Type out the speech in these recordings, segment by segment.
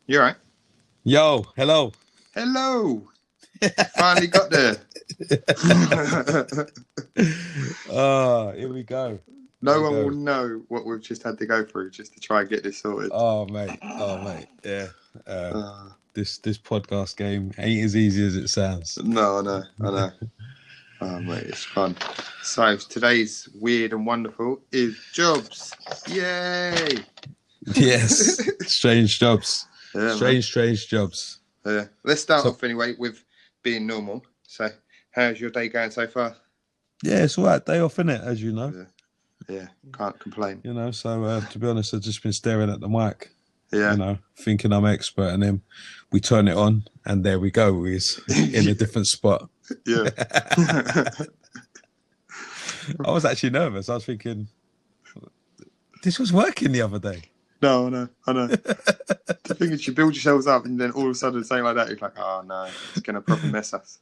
You all right? Yo, hello. Hello. Finally got there. Here we go. No one will know what we've just had to go through just to try and get this sorted. Oh mate. Yeah. Uh, This podcast game ain't as easy as it sounds. no, I know. Oh, mate, it's fun. So today's weird and wonderful is jobs. Yay! Yes. Strange jobs. Yeah, strange jobs. Yeah. Let's start off anyway with being normal. So, how's your day going so far? Yeah, it's all right. Day off, innit, as you know. Yeah, can't complain. You know, so to be honest, I've just been staring at the mic. Yeah. You know, thinking I'm expert, and then we turn it on, and there we go. He's in a different spot. Yeah. I was actually nervous. I was thinking, this was working the other day. No, I know. The thing is, you build yourselves up, and then all of a sudden, something like that, you're like, oh no, it's going to probably mess us.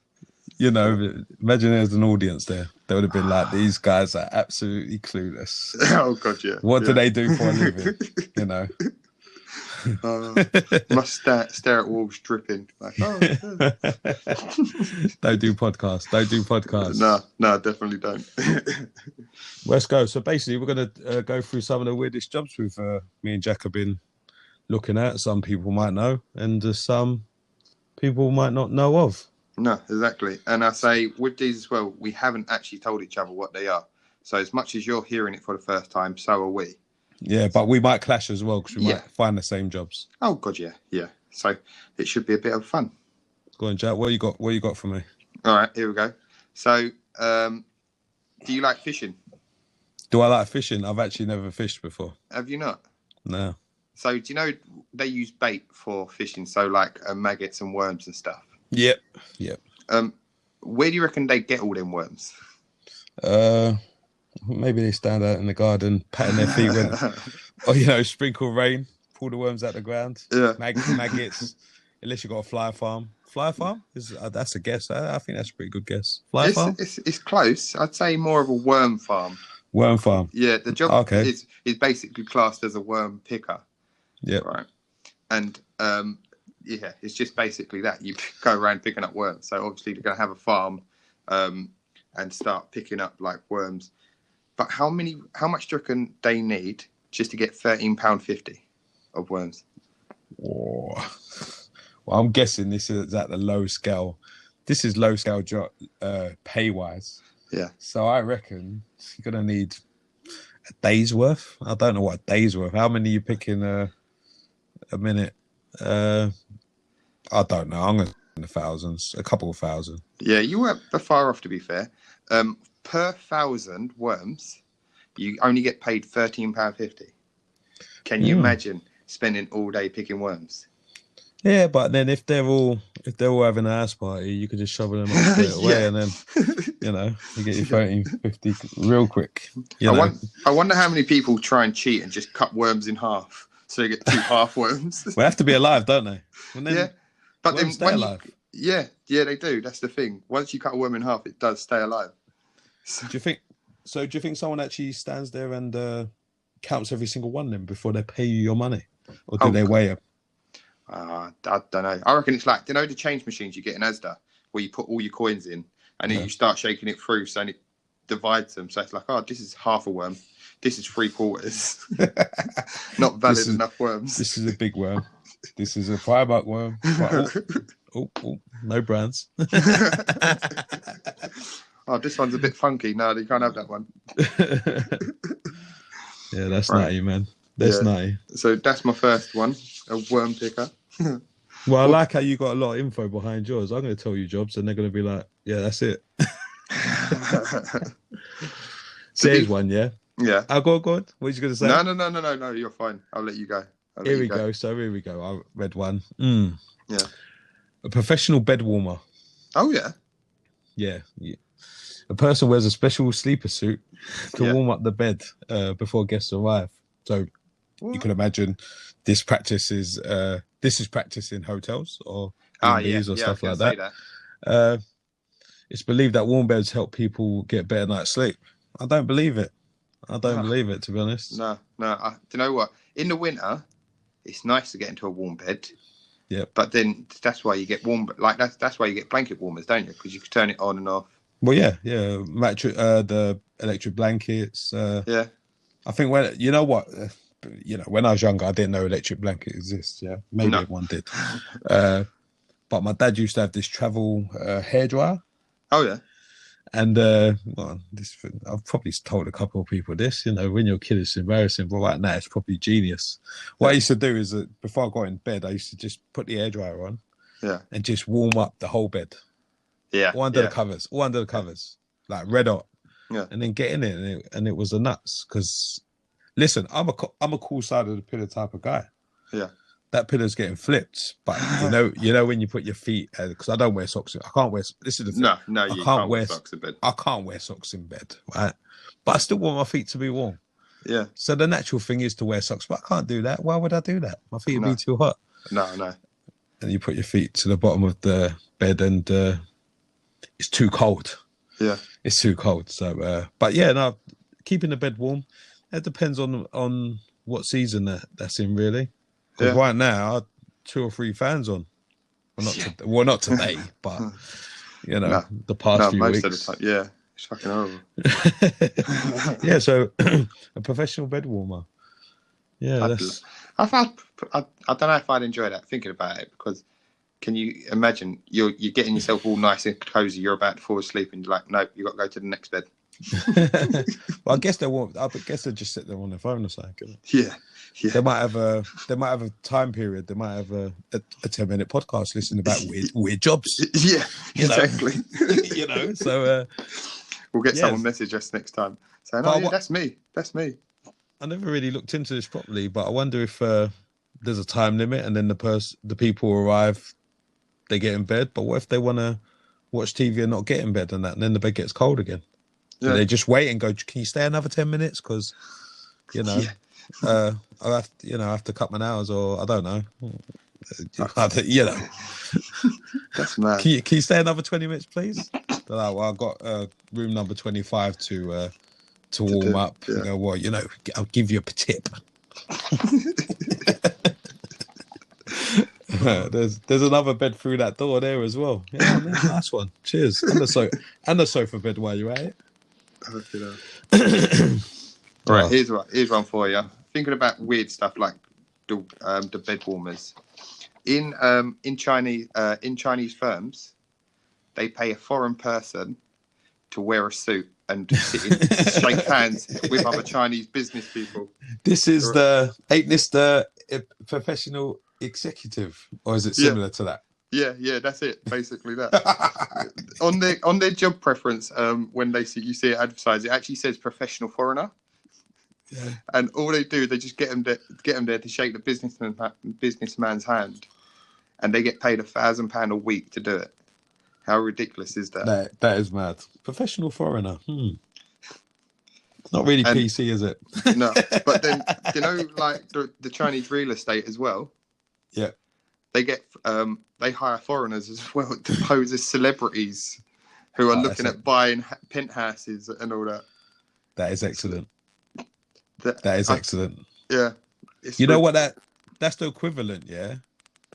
You know, imagine there's an audience there. They would have been like, these guys are absolutely clueless. Oh, God, yeah. What do they do for a living? You know? Must stare at walls dripping. Like, oh, Don't do podcasts. No, definitely don't. Let's go. So basically, we're going to go through some of the weirdest jobs we've me and Jack have been looking at. Some people might know, and some people might not know of. No, exactly. And I say with these as well, we haven't actually told each other what they are. So as much as you're hearing it for the first time, so are we. Yeah, but we might clash as well because we might find the same jobs. Oh God, yeah. So it should be a bit of fun. Go on, Jack. What you got for me? All right, here we go. So, do you like fishing? Do I like fishing? I've actually never fished before. Have you not? No. So do you know they use bait for fishing? So like maggots and worms and stuff. Yep. Where do you reckon they get all them worms? Maybe they stand out in the garden, patting their feet when, sprinkle rain, pull the worms out the ground. Yeah. Maggots. Unless you got a fly farm. Fly farm? That's a guess. I think that's a pretty good guess. Fly farm? It's close. I'd say more of a worm farm. Worm farm. Yeah, the job is basically classed as a worm picker. Yeah. Right. And it's just basically that. You go around picking up worms. So obviously you're going to have a farm and start picking up like worms. But how much do you reckon they need just to get £13.50 of worms? Oh. Well, I'm guessing this is at the low scale. This is low scale job pay wise. Yeah. So I reckon you're gonna need a day's worth. I don't know what a day's worth. How many are you picking a minute? I don't know. I'm gonna in the thousands, a couple of thousand. Yeah, you weren't far off to be fair. Per 1,000 worms, you only get paid £13.50. Can you imagine spending all day picking worms? Yeah, but then if they're all having an ass party, you could just shovel them up straight away, and then you get your 13.50 real quick. I wonder how many people try and cheat and just cut worms in half so they get 2 half worms. They have to be alive, don't they? But then stay alive. Yeah, they do. That's the thing. Once you cut a worm in half, it does stay alive. Do you think someone actually stands there and counts every single one of them before they pay you your money, or do they weigh them? I don't know. I reckon it's like, do you know the change machines you get in Asda where you put all your coins in and then you start shaking it through so it divides them. So it's like, oh, this is half a worm. This is 3/4. Not valid enough worms. This is a big worm. This is a $5 worm. No brands. Oh, this one's a bit funky. No, you can't have that one. Yeah, that's nutty, man. That's nutty. So that's my first one, a worm picker. Well, I like how you got a lot of info behind yours. I'm going to tell you jobs, and they're going to be like, "Yeah, that's it." There's one, yeah. Yeah. I'll go on. What are you going to say? No. You're fine. I'll let you go. Here we go. So here we go. I read one. Yeah. A professional bed warmer. Oh yeah. Yeah. A person wears a special sleeper suit to warm up the bed before guests arrive. So you can imagine this practice is practiced in hotels or B&Bs or stuff like that. It's believed that warm beds help people get better night's sleep. I don't believe it. To be honest. No. Do you know what? In the winter, it's nice to get into a warm bed, Yeah. But then that's why you get warm. Like that's why you get blanket warmers, don't you? Because you can turn it on and off. Well, yeah. The electric blankets. Yeah. I think when you know what, when I was younger, I didn't know electric blanket exists. Yeah, maybe No. everyone did. But my dad used to have this travel hairdryer. Oh yeah. And well, I've probably told a couple of people this. When you're a kid, it's embarrassing, but right now it's probably genius. What I used to do is that before I got in bed, I used to just put the hairdryer on, and just warm up the whole bed. Yeah, all under the covers, like red hot. Yeah, and then get in it, and it was the nuts. Because listen, I'm a cool side of the pillow type of guy. Yeah. That pillow's getting flipped, but you know when you put your feet, because I don't wear socks. I can't wear. This is the thing. No, you can't wear socks in bed. I can't wear socks in bed, right? But I still want my feet to be warm. Yeah. So the natural thing is to wear socks, but I can't do that. Why would I do that? My feet would be too hot. No. And you put your feet to the bottom of the bed, and it's too cold. Yeah. It's too cold. So, but yeah, no, keeping the bed warm. It depends on what season that's in, really. Because right now, 2 or 3 fans on. Well, not today, but the past few weeks. Most of the time, yeah, it's fucking horrible. Yeah, so a professional bed warmer. Yeah, I don't know if I'd enjoy that, thinking about it, because can you imagine you're getting yourself all nice and cozy, you're about to fall asleep, and you're like, nope, you got to go to the next bed. Well, I guess they won't. I guess they just sit there on their phone or something. Yeah. They might have a time period. They might have a 10-minute podcast listening about weird jobs. Yeah, exactly. So we'll get someone message us next time saying, "Oh, yeah, that's me. That's me." I never really looked into this properly, but I wonder if there's a time limit, and then the people arrive, they get in bed. But what if they want to watch TV and not get in bed, and then the bed gets cold again? Yeah. So they just wait and go, "Can you stay another 10 minutes?" Because I have to cut my nails, or I don't know. That's mad. Can you stay another 20 minutes, please? Well, I've got room number 25 to warm up. Yeah. Go, well, I'll give you a tip. There's another bed through that door there as well. Yeah, nice one. Cheers. And the sofa bed while you're at it. Right, here's one for you. Thinking about weird stuff like the bed warmers. In Chinese firms, they pay a foreign person to wear a suit and shake hands with other Chinese business people. This is ain't this the professional executive, or is it similar to that? Yeah, that's it. Basically that. on their job preference, when you see it advertised, it actually says professional foreigner. Yeah. And all they do, they just get them there to shake the businessman's hand, and they get paid £1,000 a week to do it. How ridiculous is that? That is mad. Professional foreigner. Not really PC, is it? No, but then like the Chinese real estate as well. Yeah, they hire foreigners as well to pose as celebrities who are looking at buying penthouses and all that. That is excellent. That is excellent. Yeah. Know what that's the equivalent, yeah?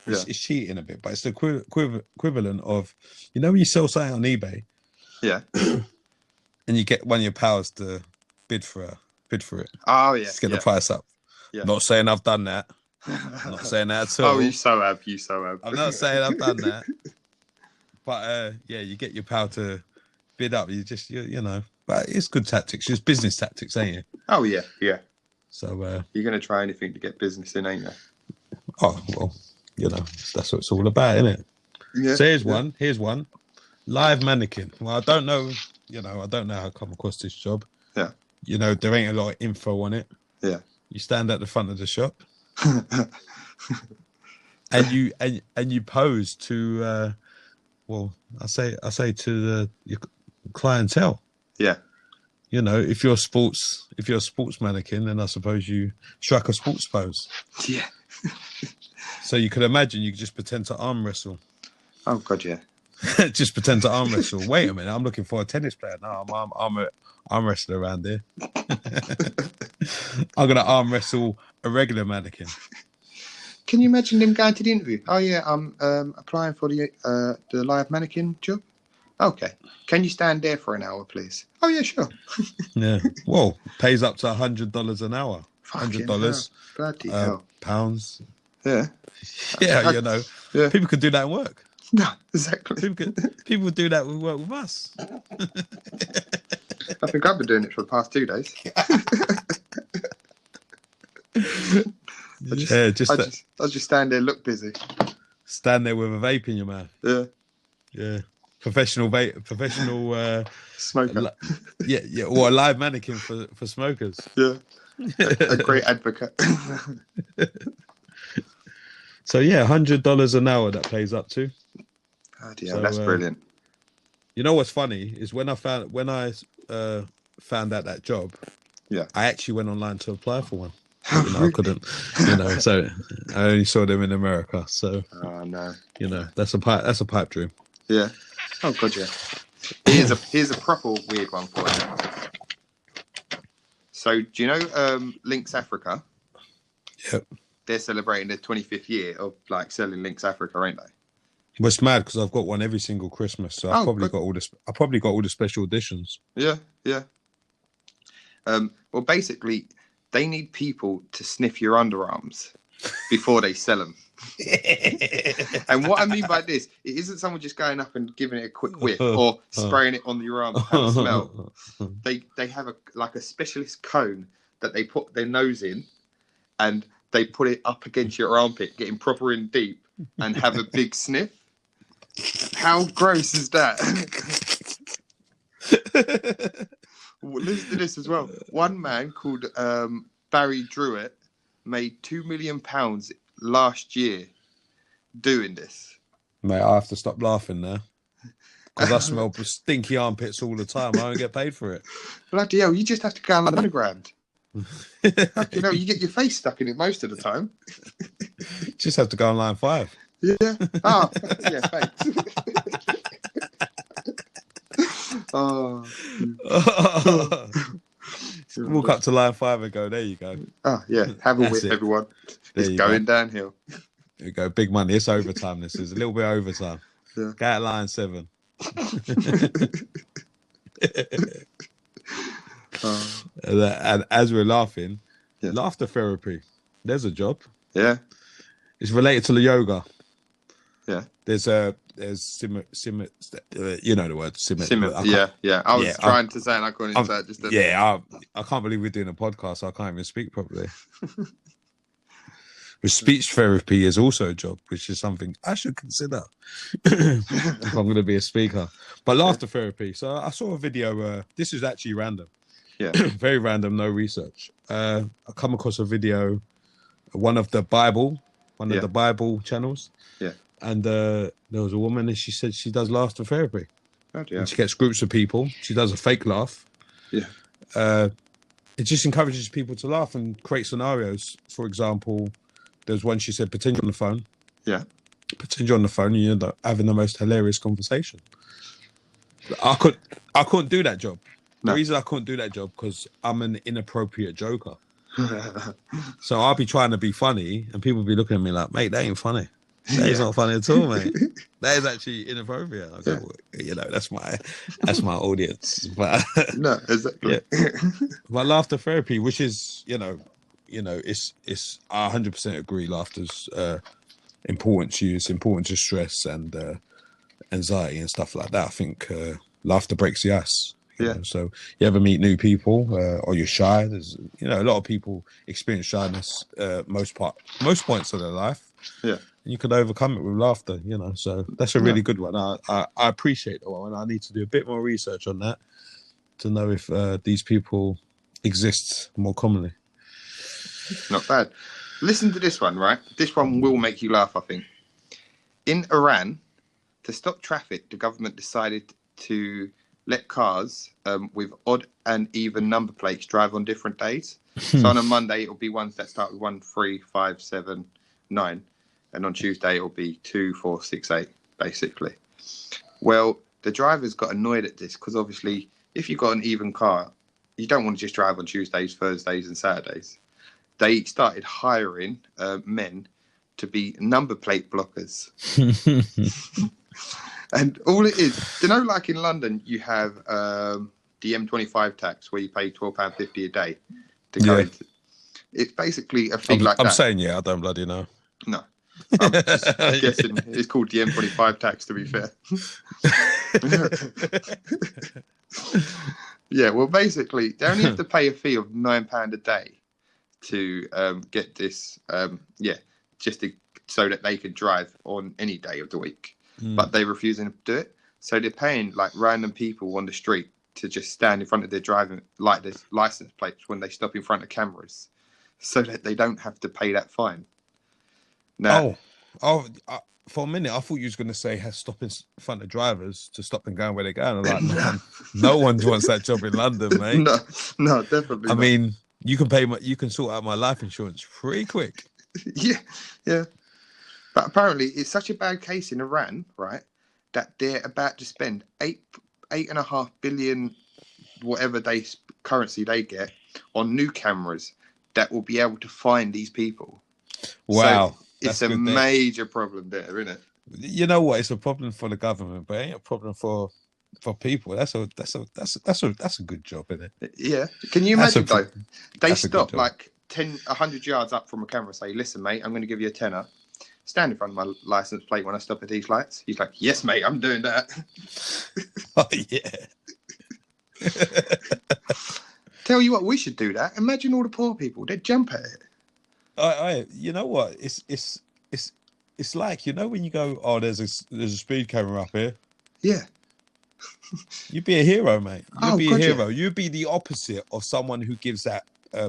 It's cheating a bit, but it's the equivalent of, when you sell something on eBay. Yeah. And you get one of your pals to bid for it. Oh, yeah. Just get the price up. Yeah. Not saying I've done that. I'm not saying that at all. Oh, you so have. I'm not saying I've done that. But, you get your pal to bid up. But it's good tactics. It's business tactics, ain't you? Oh, yeah. So you're going to try anything to get business in, ain't you? Oh, well, that's what it's all about, isn't it? Yeah. So here's one. Live mannequin. Well, I don't know how I come across this job. Yeah. There ain't a lot of info on it. Yeah. You stand at the front of the shop. and you pose to I say to your clientele. Yeah. If you're a sports mannequin, then I suppose you strike a sports pose. Yeah. So you could imagine you could just pretend to arm wrestle. Oh God, yeah. Just pretend to arm wrestle. Wait a minute, I'm looking for a tennis player. No, I'm a arm wrestler around here. I'm gonna arm wrestle a regular mannequin. can you imagine them going to the interview? Oh yeah, I'm applying for the live mannequin job. Okay, can you stand there for an hour, please? Oh yeah, sure. Yeah. Well, pays up to $100 an hour. Fucking $100. hell. Bloody hell. Pounds. Yeah. Yeah, you know. Yeah. People could do that in work. No, exactly. People would do that with work with us. I think I've been doing it for the past 2 days. I just stand there, look busy. Stand there with a vape in your mouth. Yeah. Yeah. Professional smoker. Yeah, or a live mannequin for smokers. Yeah. A great advocate. So yeah, $100 an hour that pays up to. Oh dear, that's brilliant. You know what's funny is when I found out that job, yeah, I actually went online to apply for one. I couldn't, so I only saw them in America. So no, that's a pipe dream. Yeah. Oh god, yeah. Here's a proper weird one for you. So do you know Lynx Africa? Yep. They're celebrating their 25th year of like selling Lynx Africa, ain't they? Well, it's mad because I've got one every single Christmas, so I've probably got all the special editions. Yeah, yeah. Well, basically, they need people to sniff your underarms before they sell them. And what I mean by this, it isn't someone just going up and giving it a quick whiff or spraying it on your arm to have a smell. They have a specialist cone that they put their nose in, and they put it up against your armpit, getting proper in deep, and have a big sniff. How gross is that? Listen to this as well. One man called Barry Druitt made £2 million last year doing this. Mate, I have to stop laughing now because I smell stinky armpits all the time. I don't get paid for it. Bloody hell, you just have to go on the underground. You get your face stuck in it most of the time. Just have to go on line 5. Yeah. Oh, yeah, thanks. Walk up to line 5 and go, there you go. Oh, yeah. Have a whiff, everyone. It's going downhill. There you go. Big money. It's overtime. This is a little bit overtime. Yeah. Go at line 7. And as we're laughing, laughter therapy. There's a job. Yeah. It's related to the yoga. Yeah. There's you know the word simmer. Yeah. I was trying to say and I couldn't say it just I can't believe we're doing a podcast, so I can't even speak properly. But speech therapy is also a job, which is something I should consider if I'm going to be a speaker. But laughter therapy. So I saw a video. This is actually random. Yeah. Very random, no research. I come across a video, one of the Bible channels. Yeah. And there was a woman and she said she does laughter therapy. Oh, dear. And she gets groups of people. She does a fake laugh. Yeah. It just encourages people to laugh and create scenarios. For example, there's one she said, pretend you're on the phone. Yeah. Pretend you're on the phone and you're having the most hilarious conversation. I couldn't do that job. No. The reason I couldn't do that job because I'm an inappropriate joker. So I'll be trying to be funny and people will be looking at me like, mate, that ain't funny. That is not funny at all, mate. That is actually inappropriate. I go, that's my audience. But no, exactly. Yeah. But laughter therapy, which is, it's I 100% agree. Laughter's important to you. It's important to stress and anxiety and stuff like that. I think laughter breaks the ice. Yeah. So you ever meet new people or you're shy? There's a lot of people experience shyness most points of their life. Yeah. And you can overcome it with laughter, So that's a really good one. I appreciate that one. I need to do a bit more research on that to know if these people exist more commonly. Not bad. Listen to this one, right? This one will make you laugh, I think. In Iran, to stop traffic, the government decided to let cars with odd and even number plates drive on different days. So on a Monday, it'll be ones that start with 1, 3, 5, 7, 9. And on Tuesday, it'll be 2, 4, 6, 8, basically. Well, the drivers got annoyed at this because obviously, if you've got an even car, you don't want to just drive on Tuesdays, Thursdays, and Saturdays. They started hiring men to be number plate blockers. And all it is, do you know, like in London, you have the M25 tax where you pay £12.50 a day to go into. It's basically a thing like that. I'm saying, yeah, I don't bloody know. No. I'm just guessing it's called the M25 tax, to be fair. Yeah, well, basically, they only have to pay a fee of £9 a day to get this, so that they can drive on any day of the week. But they're refusing to do it. So they're paying like random people on the street to just stand in front of their driving license plates when they stop in front of cameras, so that they don't have to pay that fine. Now, for a minute, I thought you was going to say stop in front of drivers to stop them going where they're going. I'm like, no one wants that job in London, mate. No, definitely. I mean, you can sort out my life insurance pretty quick. Yeah. But apparently, it's such a bad case in Iran, right, that they're about to spend 8.5 billion, whatever currency they get, on new cameras that will be able to find these people. Wow. So it's a major problem there, isn't it? You know what? It's a problem for the government, but it ain't a problem for people. That's a good job, isn't it? Yeah. Can you imagine though? They stop like 100 yards up from a camera and say, "Listen, mate, I'm going to give you a tenner. Stand in front of my license plate when I stop at these lights." He's like, "Yes, mate, I'm doing that." Oh yeah. Tell you what, we should do that. Imagine all the poor people; they'd jump at it. You know what? It's like, you know, when you go, oh, there's a speed camera up here. Yeah. You'd be a hero, mate. You'd be a hero. Yeah. You'd be the opposite of someone who gives out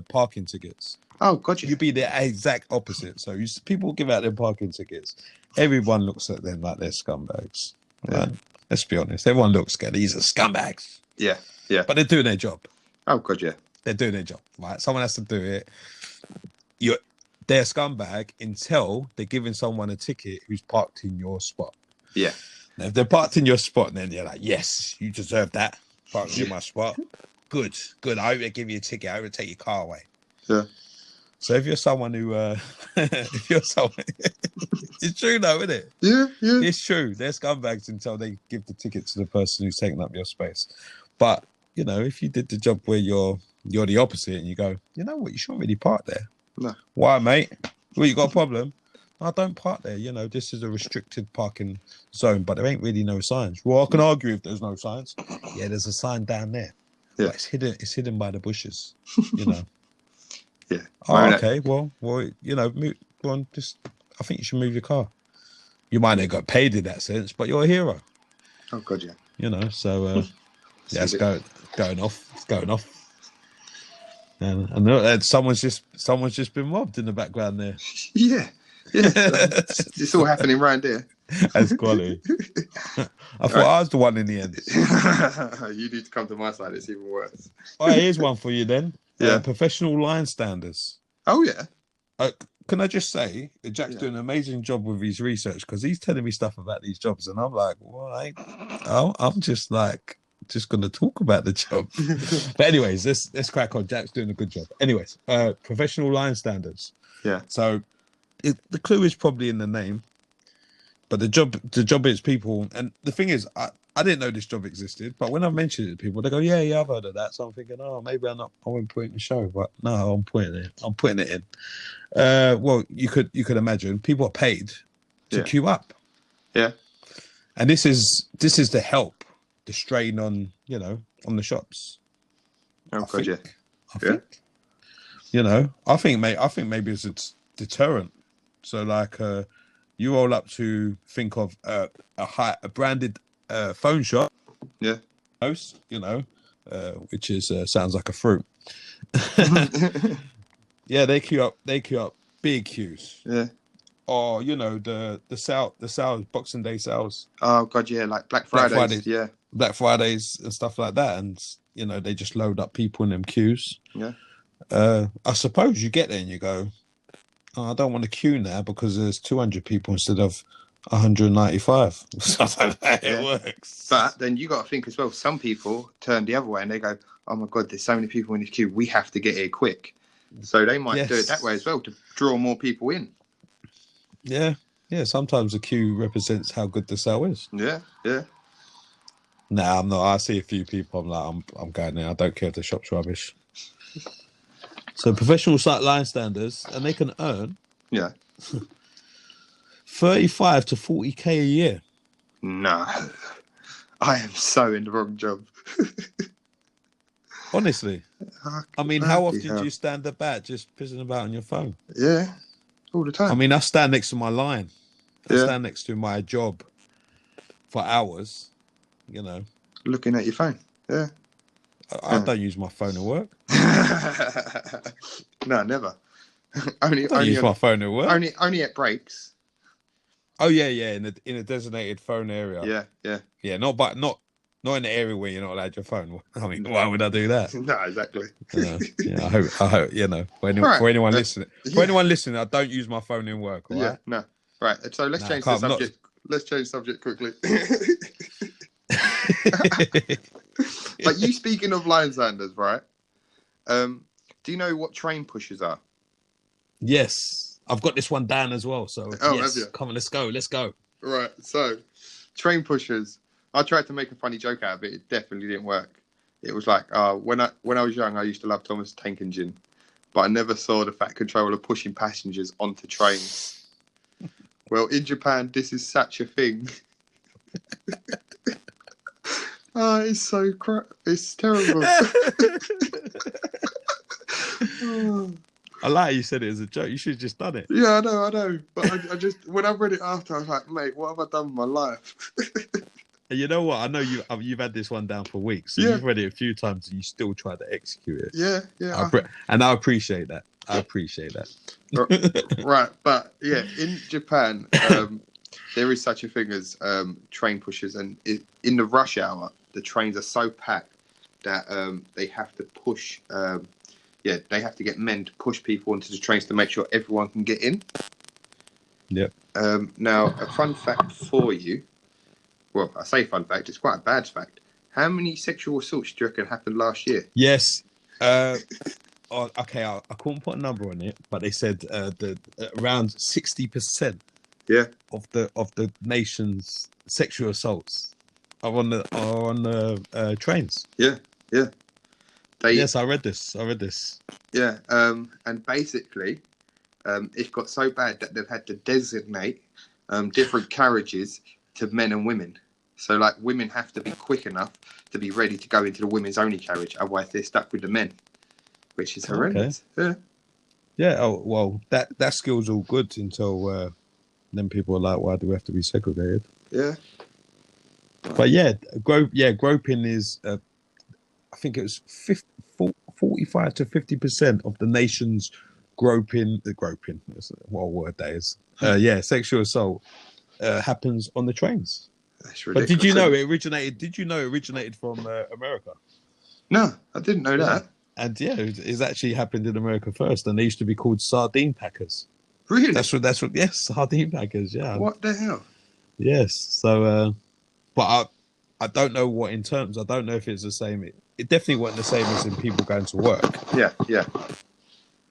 parking tickets. Oh, God, yeah. You'd be the exact opposite. So people give out their parking tickets. Everyone looks at them like they're scumbags. Right? Yeah. Let's be honest. Everyone looks at these are scumbags. Yeah. But they're doing their job. Oh, God, yeah. They're doing their job, right? Someone has to do it. They're a scumbag until they're giving someone a ticket who's parked in your spot. Yeah. Now, if they're parked in your spot, then you're like, yes, you deserve that. Parked in my spot. Good. I hope they give you a ticket. I hope they take your car away. Yeah. So if you're someone who, it's true though, isn't it? Yeah. It's true. They're scumbags until they give the ticket to the person who's taking up your space. But, you know, if you did the job where you're the opposite and you go, you know what, you shouldn't really park there. No. Why, mate? Well, you got a problem? I don't park there. You know, this is a restricted parking zone, but there ain't really no signs. Well, I can argue if there's no signs. Yeah, there's a sign down there. Yeah. But it's hidden by the bushes, you know. Yeah. Oh, okay. Well, you know, go on, I think you should move your car. You might not got paid in that sense, but you're a hero. Oh, God, yeah. You know, so it's going off. It's going off. And someone's just been robbed in the background there. Yeah. It's all happening right there. That's quality. I thought I was the one in the end. You need to come to my side. It's even worse. All right, here's one for you then. Yeah. Professional line standers. Oh, yeah. Can I just say, Jack's doing an amazing job with his research, because he's telling me stuff about these jobs, and I'm like, why? I'm just like, going to talk about the job. But anyways, let's crack on. Jack's doing a good job. Anyways, professional line standards. Yeah. So the clue is probably in the name, but the job is people. And the thing is, I didn't know this job existed, but when I mentioned it to people, they go, yeah, I've heard of that. So I'm thinking, oh, maybe I won't put it in the show, but no, I'm putting it in. Well, you could imagine people are paid to queue up. Yeah. And this is the help, the strain on, you know, on the shops. Oh, God, yeah. I think, you know, I think maybe it's a deterrent. So like, you roll up to think of a branded phone shop. Yeah. You know, which is sounds like a fruit. Yeah, they queue up big queues. Yeah. Or, you know, the sales, Boxing Day sales. Oh, God, yeah, like Black Fridays. Yeah. Black Fridays and stuff like that. And, you know, they just load up people in them queues. Yeah. I suppose you get there and you go, oh, I don't want to queue now because there's 200 people instead of 195. Something like that. It works. But then you got to think as well, some people turn the other way and they go, oh, my God, there's so many people in this queue. We have to get here quick. So they might do it that way as well to draw more people in. Yeah, yeah. Sometimes the queue represents how good the sale is. Yeah, yeah. Nah, I'm not. I see a few people. I'm like, I'm going there. I don't care if the shop's rubbish. So professional sight line standers, and they can earn Yeah. 35 to 40K a year. No, I am so in the wrong job. Honestly, I mean, how Bloody often hell. do you stand about just pissing about on your phone? Yeah, all the time. I mean, I stand next to my line. I Yeah. stand next to my job for hours. You know, Looking at your phone. Yeah. I don't use my phone at work. No, never. I don't use my phone at work. Only at breaks. Oh yeah, in a designated phone area. Yeah, yeah. Yeah, not in the area where you're not allowed your phone. I mean, why would I do that? No, exactly. Yeah, I hope you know. For anyone listening, I don't use my phone in work. All right? Yeah, no. Right. So let's change the subject. Let's change the subject quickly. But you speaking of line standers, right? Do you know what train pushers are? Yes, I've got this one down as well. So yes, have you? come on, let's go. Right. So, train pushers. I tried to make a funny joke out of it. It definitely didn't work. It was like, when I was young, I used to love Thomas the Tank Engine, but I never saw the Fat Controller pushing passengers onto trains. Well, in Japan, this is such a thing. It's so crap. It's terrible. I like how you said it as a joke. You should have just done it. Yeah, I know. But I just, when I read it after, I was like, mate, what have I done with my life? And you know what? I know you've had this one down for weeks. So Yeah. You've read it a few times and you still try to execute it. Yeah. And I appreciate that. Right, but yeah, in Japan, there is such a thing as train pushers, and in the rush hour, the trains are so packed that they have to push. They have to get men to push people onto the trains to make sure everyone can get in. Yep. Now, a fun fact for you. Well, I say fun fact. It's quite a bad fact. How many sexual assaults do you reckon happened last year? Yes. Okay, I couldn't put a number on it, but they said around 60% of the nation's sexual assaults are on the trains. Yeah. Yes, I read this. Yeah, and basically, it got so bad that they've had to designate different carriages to men and women. So, like, women have to be quick enough to be ready to go into the women's only carriage, otherwise they're stuck with the men, which is horrendous. Okay. Yeah. Oh well, that skill's all good until then people are like, why do we have to be segregated? Yeah. But groping is. I think it was 45 to 50% of the nation's groping. What a word that is. Sexual assault happens on the trains. That's ridiculous. But did you know it originated from America? No, I didn't know that. And it's actually happened in America first, and they used to be called sardine packers. Really? That's what. Yes, sardine packers. Yeah. What the hell? Yes. So, but I don't know what in terms. I don't know if it's the same. It definitely wasn't the same as in people going to work. Yeah.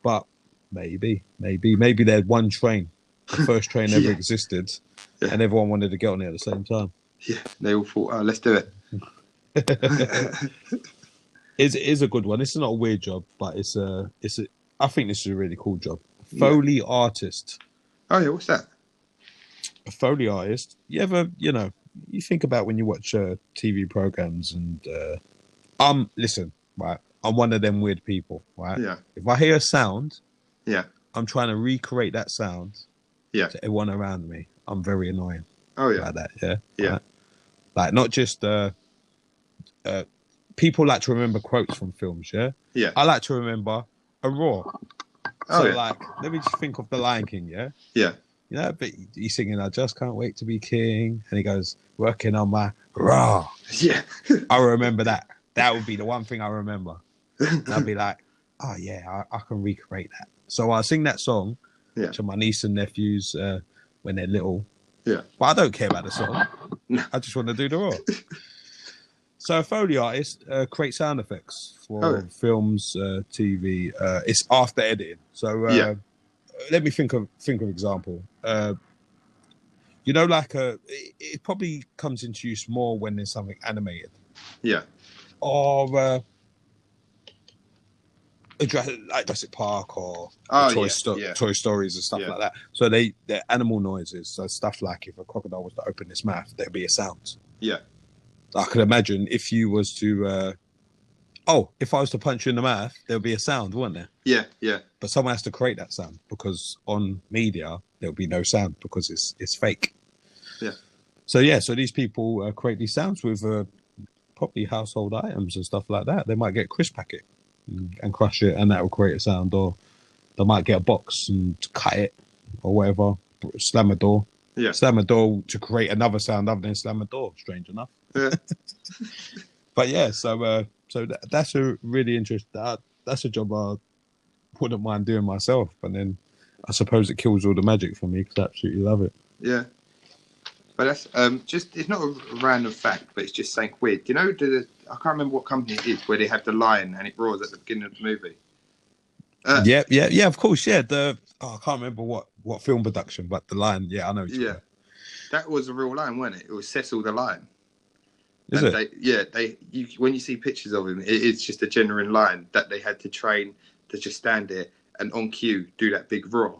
But maybe they had one train, the first train ever existed, and everyone wanted to get on it at the same time. Yeah, they all thought, let's do it. It is a good one. It's not a weird job, but I think this is a really cool job. Foley artist. Oh yeah, what's that? A Foley artist. You ever, you think about when you watch TV programs and listen, right? I'm one of them weird people, right? Yeah. If I hear a sound, yeah, I'm trying to recreate that sound. Yeah. To everyone around me. I'm very annoying. Oh yeah. Like that, yeah. Yeah. Right? Like not just people like to remember quotes from films, yeah? Yeah. I like to remember a roar. Oh, so like let me just think of The Lion King, yeah? Yeah. But he's singing, I just can't wait to be king. And he goes, working on my roar. Yeah. I remember that. That would be the one thing I remember. And I'd be like, oh yeah, I can recreate that. So I sing that song to my niece and nephews when they're little. Yeah. But I don't care about the song. No. I just want to do the roar. So a Foley artist creates sound effects for films, TV. It's after editing. So let me think of example. Like it probably comes into use more when there's something animated. Yeah. Or like Jurassic Park or Toy Stories and stuff like that. So they're animal noises. So stuff like if a crocodile was to open its mouth, there'd be a sound. Yeah. I could imagine if you was to if I was to punch you in the mouth, there'll be a sound, wouldn't there? Yeah, yeah. But someone has to create that sound, because on media there'll be no sound because it's fake. Yeah. So these people create these sounds with probably household items and stuff like that. They might get a crisp packet and crush it, and that will create a sound. Or they might get a box and cut it or whatever. Slam a door. Yeah. Slam a door to create another sound other than slam a door. Strange enough. Yeah. But yeah, so that's a really interesting. That's a job I wouldn't mind doing myself. But then I suppose it kills all the magic for me because I absolutely love it. Yeah. But that's it's not a random fact, but it's just something weird. Do you know I can't remember what company it is where they have the lion and it roars at the beginning of the movie. Yeah, of course, yeah. I can't remember what film production, but the lion. Yeah, I know. Yeah, that was a real lion, wasn't it? It was Cecil the lion. Is and it? When you see pictures of him, it is just a genuine lion that they had to train to just stand there and on cue do that big roar.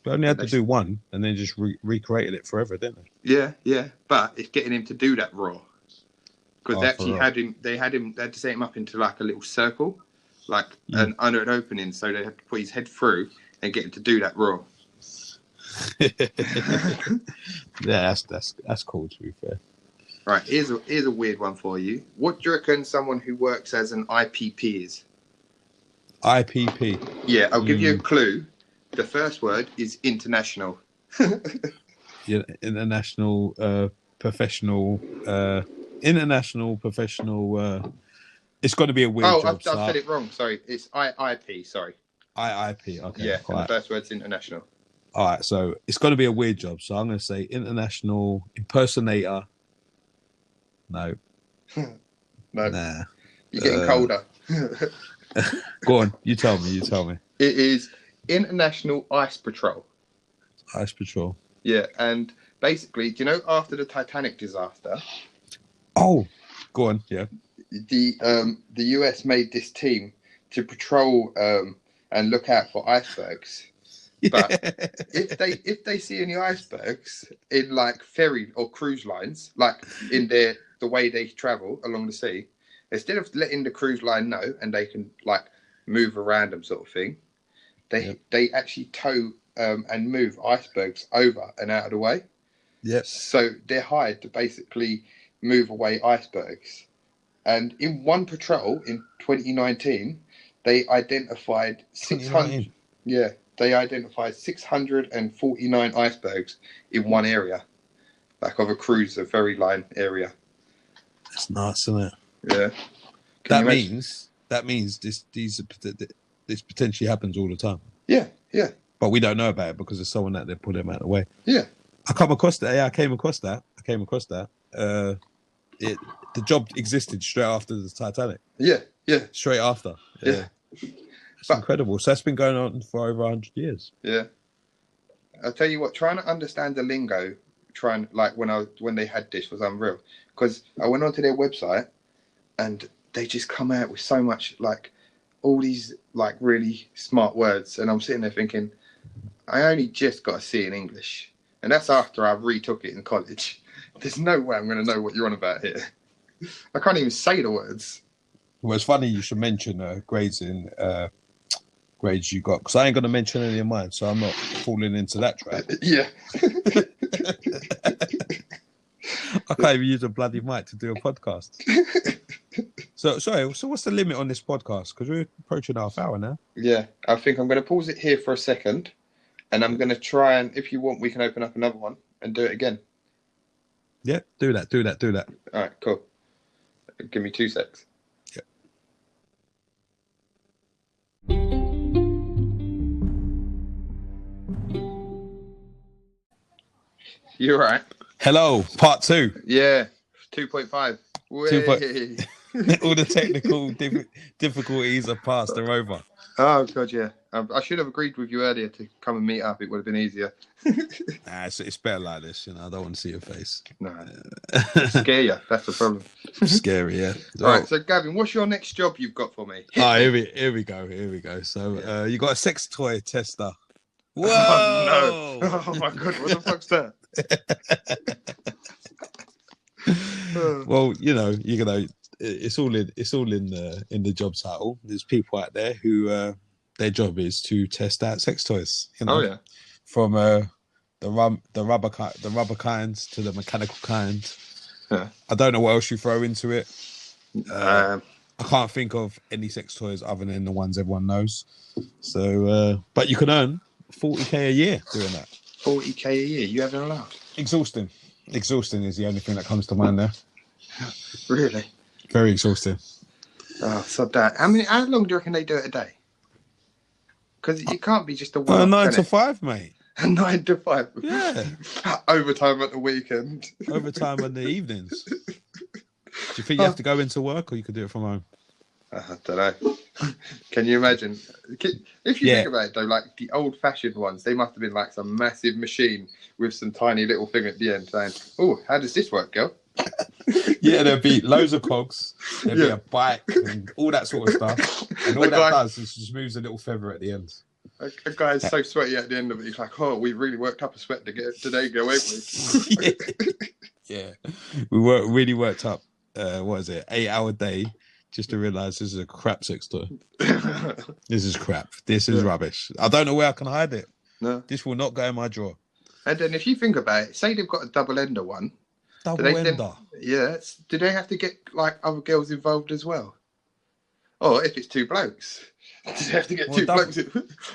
But only had to do one, and then just recreated it forever, didn't they? Yeah. But it's getting him to do that roar because they had to set him up into like a little circle, like under an opening, so they had to put his head through and get him to do that roar. Yeah, that's cool, to be fair. Right, here's a weird one for you. What do you reckon someone who works as an IPP is? IPP. Yeah, I'll give you a clue. The first word is international. Yeah, international professional. International professional. It's got to be a weird job. I've said it wrong. Sorry, it's IIP. Sorry. IIP. Okay. Yeah, and the first word's international. All right, so it's got to be a weird job. So I'm going to say international impersonator. No. No. Nah. You're getting colder. Go on. You tell me. It is International Ice Patrol. Ice Patrol. Yeah, and basically, do you know after the Titanic disaster? Oh, go on. Yeah. The US made this team to patrol and look out for icebergs. Yeah. But if they see any icebergs in like ferry or cruise lines, like in the way they travel along the sea, instead of letting the cruise line know and they can like move around them sort of thing, they actually tow and move icebergs over and out of the way. Yeah. So they're hired to basically move away icebergs. And in one patrol in 2019, they identified 600. Yeah, they identified 649 icebergs in one area, like of a cruise, a ferry line area. That's nuts, isn't it? Yeah. That means this potentially happens all the time. Yeah. But we don't know about it because there's someone that they put them out of the way. Yeah. I came across that. Yeah, I came across that. The job existed straight after the Titanic. Yeah. Straight after. Yeah. It's incredible. So that's been going on for over 100 years. Yeah. I'll tell you what, trying to understand the lingo, when they had this was unreal. Because I went onto their website and they just come out with so much, like, all these, like, really smart words. And I'm sitting there thinking, I only just got a C in English. And that's after I retook it in college. There's no way I'm going to know what you're on about here. I can't even say the words. Well, it's funny you should mention grades you got, because I ain't going to mention any of mine, so I'm not falling into that trap. Yeah. I can't even use a bloody mic to do a podcast. So what's the limit on this podcast? Because we're approaching half hour now. Yeah, I think I'm going to pause it here for a second, and I'm going to try and, if you want, we can open up another one and do it again. Yeah, do that. All right, cool. Give me 2 secs. Yeah. You all right? Hello, part 2. Yeah, 2.5. All the technical difficulties are past, they're over. Oh, God, yeah. I should have agreed with you earlier to come and meet up. It would have been easier. Nah, it's better like this. You know, I don't want to see your face. No, scare you. That's the problem. Scary, yeah. All right, so Gavin, what's your next job you've got for me? Here we go. So you got a sex toy tester. Whoa! Oh, no. Oh my god, what the fuck's that? Well, you know, it's all in the job title. There's people out there who their job is to test out sex toys. You know, oh yeah, from the rubber kinds to the mechanical kind. Yeah. I don't know what else you throw into it. I can't think of any sex toys other than the ones everyone knows. So, but you can earn 40k a year doing that. 40k a year? You haven't allowed? Exhausting is the only thing that comes to mind there. Really? Very exhausting. Oh, so that. How long do you reckon they do it a day? Because it can't be just a one. 9 to 5, mate. 9 to 5. Yeah. Overtime at the weekend. Overtime in the evenings. Do you think you have to go into work, or you could do it from home? I don't know. Can you imagine? If you think about it, though, like the old-fashioned ones, they must have been like some massive machine with some tiny little thing at the end saying, "Oh, how does this work, girl?" Yeah, there'd be loads of cogs. There'd be a bike and all that sort of stuff. And all that does is just moves a little feather at the end. A guy's so sweaty at the end of it. He's like, "Oh, we really worked up a sweat to get today, girl, ain't we?" Yeah, we really worked up. What is it? 8-hour day. Just to realise this is a crap sex toy. This is crap. This is rubbish. I don't know where I can hide it. No. This will not go in my drawer. And then if you think about it, say they've got a double ender one. Double ender? Do they have to get like other girls involved as well? Or if it's two blokes, do they have to get two blokes?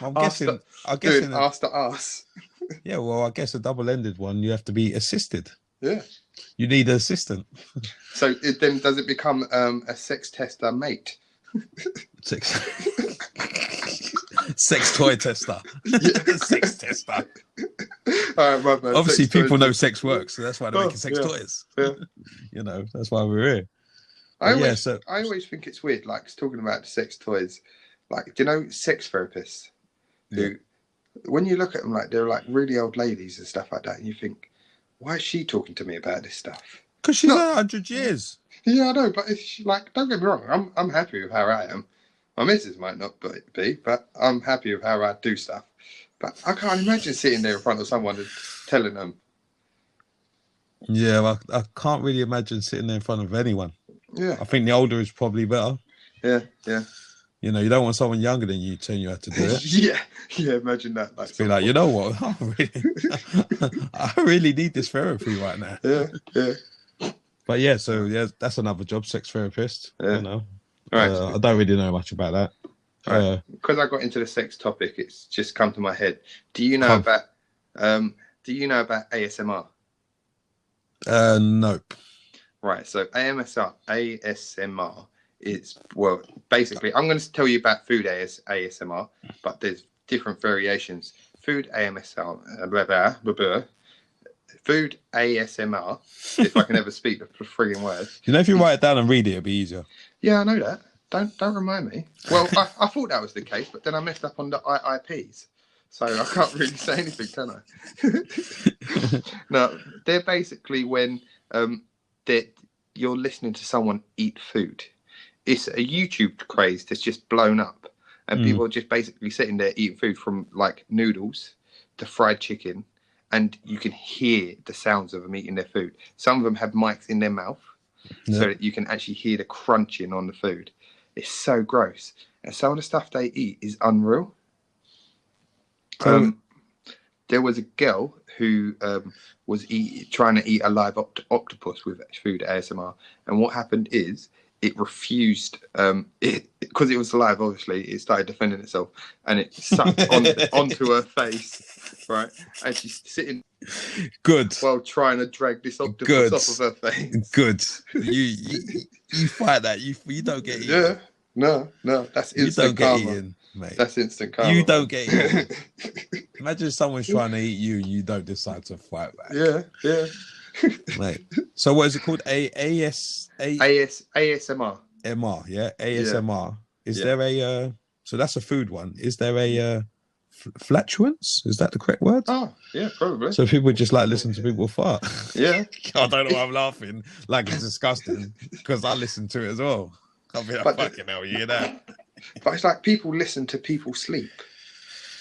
I'm guessing ass to ass. Yeah, well, I guess a double-ended one, you have to be assisted. Yeah. You need an assistant. So then does it become a sex tester mate? Sex toy tester. Sex tester. All right, man. Obviously, people know sex works, so that's why they're making sex toys. Yeah. You know, that's why we're here. I always think it's weird, like talking about sex toys. Like, do you know sex therapists? Who, when you look at them, like they're like really old ladies and stuff like that, and you think, why is she talking to me about this stuff? Because she's 100 years. Yeah, I know, but it's like, don't get me wrong, I'm happy with how I am. My missus might not be, but I'm happy with how I do stuff. But I can't imagine sitting there in front of someone and telling them. Yeah, well, I can't really imagine sitting there in front of anyone. Yeah. I think the older is probably better. Yeah. You know, you don't want someone younger than you telling you how to do it. Yeah, imagine that. Like, be like, you know what? I really need this therapy right now. Yeah. But yeah, so that's another job, sex therapist. Yeah. You know, right. I don't really know much about that. Right. Because I got into the sex topic, it's just come to my head. Do you know about ASMR? Nope. Right. So ASMR is, well, basically, I'm going to tell you about food ASMR, but there's different variations. Food ASMR, food ASMR, if I can ever speak the frigging word. You know, if you write it down and read it, it'll be easier. Yeah, I know that. Don't remind me. Well, I thought that was the case, but then I messed up on the IIPs. So I can't really say anything, can I? No, they're basically when you're listening to someone eat food. It's a YouTube craze that's just blown up. And people are just basically sitting there eating food, from like noodles to fried chicken. And you can hear the sounds of them eating their food. Some of them have mics in their mouth so that you can actually hear the crunching on the food. It's so gross. And some of the stuff they eat is unreal. There was a girl who was trying to eat a live octopus with food ASMR. And what happened is it refused, because it was alive, obviously, it started defending itself. And it sucked onto her face, right? And she's sitting... Good. While trying to drag this octopus off of her face. Good. You fight that. You don't get eaten. Yeah. No. That's instant karma. You don't get eaten, mate. That's instant karma. You don't get eaten. Imagine someone's trying to eat you and you don't decide to fight back. Yeah. Mate. So what is it called? ASMR. ASMR. MR, yeah? ASMR. Is there a So that's a food one. Is there a flatulence? Is that the correct word? Oh, yeah, probably. So people just like listen to people fart. Yeah. I don't know why I'm laughing. Like it's disgusting because I listen to it as well. I'll be like, But fucking hell, you hear that? But it's like people listen to people sleep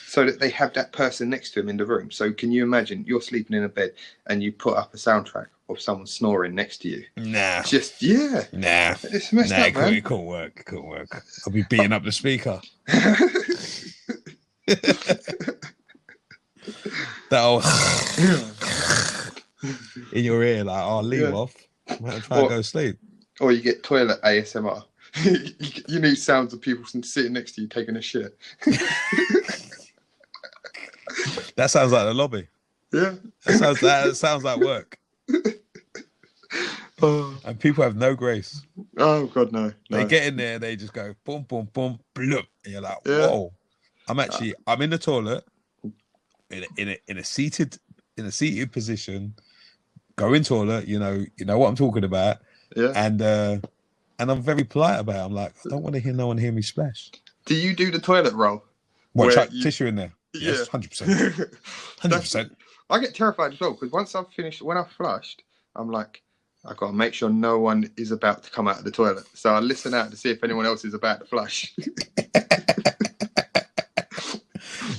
so that they have that person next to them in the room. So can you imagine you're sleeping in a bed and you put up a soundtrack of someone snoring next to you? Nah. Just, yeah. Nah. It's messed up, man. It can't work. It can't work. I'll be beating up the speaker. That'll in your ear, like, I'll leave off. I'm going to try and go to sleep. Or you get toilet ASMR. You need sounds of people sitting next to you taking a shit. That sounds like the lobby. Yeah. That sounds like work. And people have no grace. Oh God, no. They get in there, they just go boom, boom, boom, bloop, and you're like, whoa. I'm in the toilet in a seated position, go in toilet, you know what I'm talking about. Yeah. And I'm very polite about it. I'm like, I don't want to hear no one hear me splash. Do you do the toilet roll? What, chuck tissue in there? Yeah. Yes, 100%. 100%. I get terrified as well because once I've finished, when I've flushed, I'm like, I've got to make sure no one is about to come out of the toilet. So I listen out to see if anyone else is about to flush.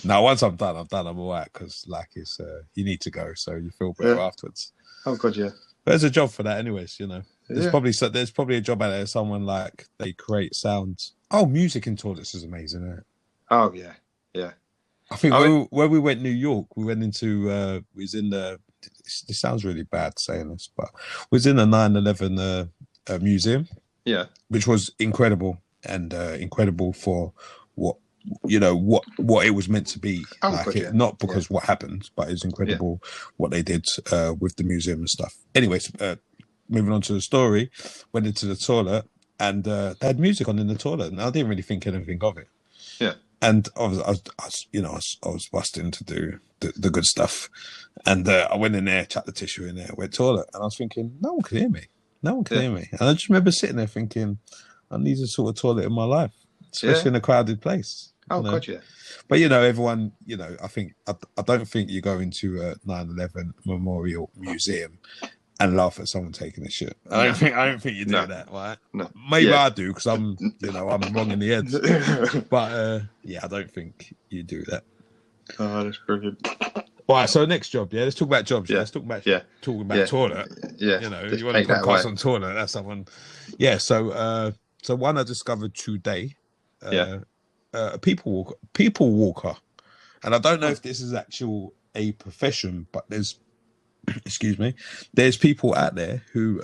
Now, once I'm done, I'm all right because like it's you need to go, so you feel better afterwards. Oh God, yeah. But there's a job for that, anyways. There's probably a job out there. Someone like they create sounds. Oh, music in toilets is amazing, isn't it? Oh yeah, yeah. I think when we went New York, we went into we was in the. This sounds really bad saying this, but we was in the 9/11 museum. Yeah, which was incredible and incredible for what it was meant to be. Not because what happened, but it's incredible what they did with the museum and stuff. Anyways, moving on to the story, went into the toilet and they had music on in the toilet, and I didn't really think anything of it. Yeah, and I was busting to do the good stuff, and I went in there, chucked the tissue in there, went toilet, and I was thinking, no one can hear me. No one can hear me. And I just remember sitting there thinking, I need a sort of toilet in my life, especially in a crowded place. Oh, God, yeah. But, everyone, I don't think you go into a 9/11 memorial museum and laugh at someone taking a shit. I don't think you do that, right? No. Maybe I do because I'm wrong in the head. But, I don't think you do that. Oh, that's brilliant. All right, so next job, let's talk about jobs. Let's talk about toilet. Yeah, you want to podcast on toilet? That's someone. Yeah, so one I discovered today. A people walker, and I don't know if this is a profession, but there's people out there who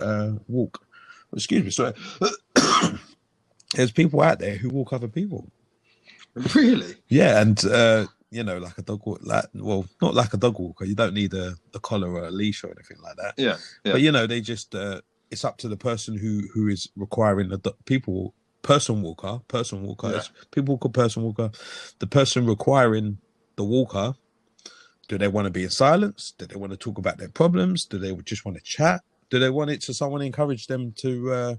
walk. Excuse me, sorry. There's people out there who walk other people. Really? Yeah, and like a dog walk, not like a dog walker. You don't need a collar or a leash or anything like that. Yeah. But they just it's up to the person who is requiring the person walker. People call person walker. The person requiring the walker. Do they want to be in silence? Do they want to talk about their problems? Do they just want to chat? Do they want it to someone encourage them to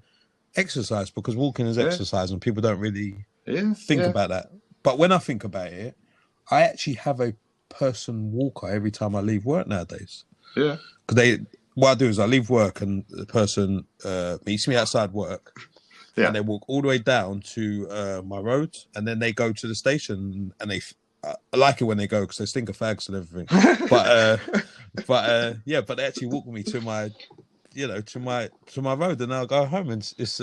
exercise? Because walking is exercise, and people don't really think about that. But when I think about it, I actually have a person walker every time I leave work nowadays. Yeah. Because what I do is I leave work and the person meets me outside work. Yeah. And they walk all the way down to my road, and then they go to the station, and I like it when they go because they stink of fags and everything. But they actually walk with me to my, to my road, and I'll go home, and it's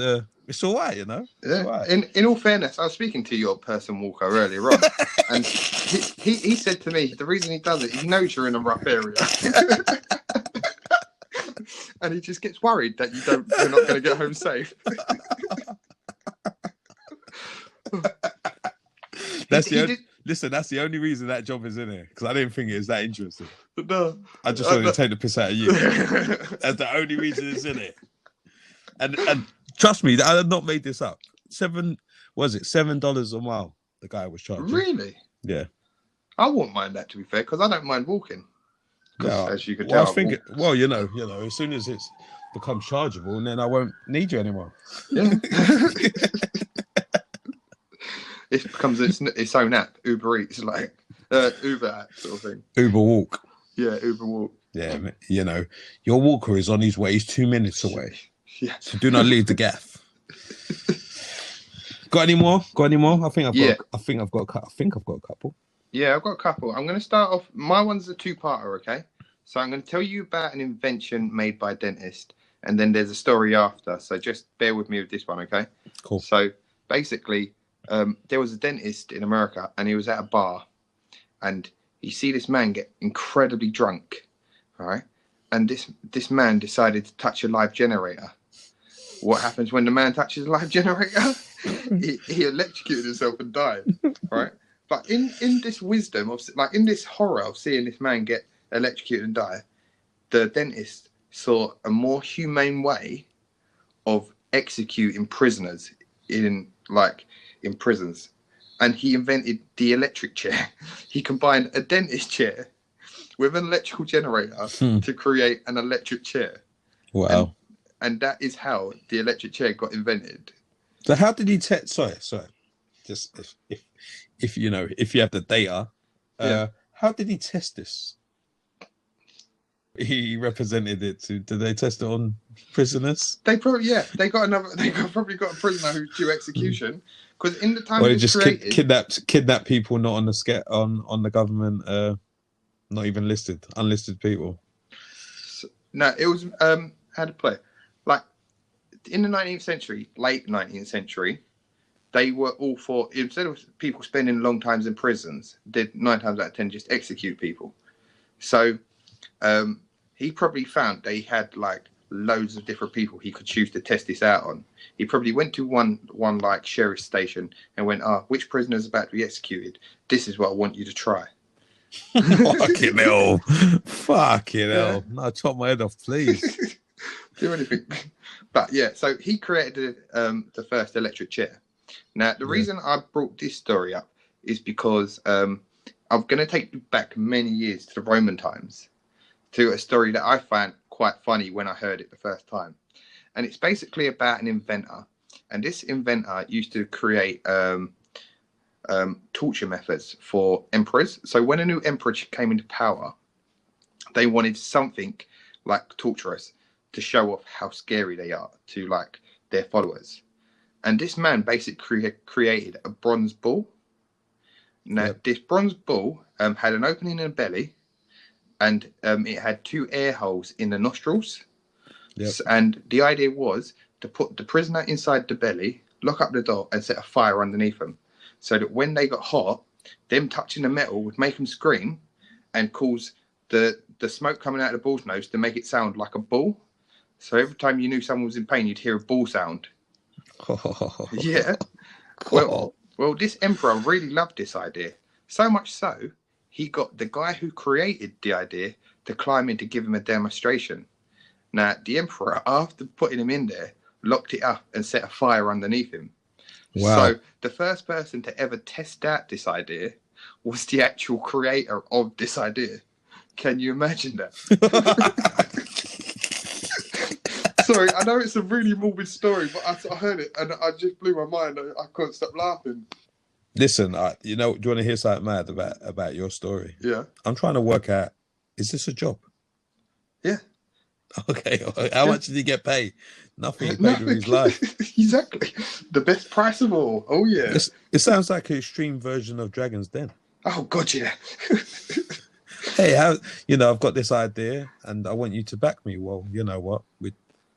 all right, Yeah. Right. In all fairness, I was speaking to your person walker earlier on, and he said to me the reason he does it, he knows you're in a rough area. And he just gets worried that you're not going to get home safe. That's the only reason that job is in here, because I didn't think it was that interesting. No, I just wanted to take the piss out of you. That's the only reason it's in it. And trust me, I have not made this up. $7 a mile? The guy was charging. Really? Yeah. I wouldn't mind that, to be fair, because I don't mind walking. No, as you could tell. I was thinking, as soon as it becomes chargeable, and then I won't need you anymore. Yeah. It becomes its own app, Uber Eats, like Uber app sort of thing. Uber Walk. Yeah, Uber Walk. Yeah, you know, your walker is on his way. He's 2 minutes away. Yeah. So do not leave the gaff. Got any more? I think I've got a couple. Yeah, I've got a couple. I'm going to start off. My one's a two-parter, okay? So I'm going to tell you about an invention made by a dentist, and then there's a story after. So just bear with me with this one, okay? Cool. So basically, there was a dentist in America, and he was at a bar, and you see this man get incredibly drunk, all right? And this man decided to touch a live generator. What happens when the man touches a live generator? he electrocuted himself and died, right? But in this wisdom of, like, in this horror of seeing this man get electrocuted and die, the dentist saw a more humane way of executing prisoners in prisons, and he invented the electric chair. He combined a dentist chair with an electrical generator to create an electric chair. Wow. And that is how the electric chair got invented. So how did he test? Sorry. Just if you know, if you have the data, how did he test this? He represented it to. Did they test it on prisoners? They probably They probably got a prisoner who's due execution, because in the time or they it was just created, kidnap people not on the on the government, not even listed, unlisted people. No, it was how to play it. Like in the 19th century, late 19th century, they were all for, instead of people spending long times in prisons, did 9 times out of 10 just execute people. So he probably found they had like loads of different people he could choose to test this out on. He probably went to one like sheriff's station and went, which prisoner is about to be executed? This is what I want you to try. Fucking hell. Fucking hell. No, chop my head off, please. Do anything. But yeah, so he created the first electric chair. Now, the reason I brought this story up is because I'm going to take you back many years to the Roman times, to a story that I found quite funny when I heard it the first time. And it's basically about an inventor. And this inventor used to create torture methods for emperors. So when a new emperor came into power, they wanted something like torturous to show off how scary they are to like their followers. And this man basically created a bronze bull. Now, this bronze bull had an opening in the belly, and it had 2 air holes in the nostrils. Yep. And the idea was to put the prisoner inside the belly, lock up the door, and set a fire underneath them, so that when they got hot, them touching the metal would make them scream and cause the smoke coming out of the bull's nose to make it sound like a bull. So every time you knew someone was in pain, you'd hear a bull sound. Yeah. Well, this emperor really loved this idea. So much so, he got the guy who created the idea to climb in to give him a demonstration. Now, the emperor, after putting him in there, locked it up and set a fire underneath him. Wow. So the first person to ever test out this idea was the actual creator of this idea. Can you imagine that? Sorry, I know it's a really morbid story, but I heard it and I just blew my mind. I couldn't stop laughing. Listen, do you want to hear something mad about your story? Yeah. I'm trying to work out, is this a job? Yeah. Okay. How much did he get paid? Nothing. He paid with his life. Exactly. The best price of all. Oh, yeah. It sounds like an extreme version of Dragon's Den. Oh, God, yeah. Hey, I've got this idea and I want you to back me. Well, you know what?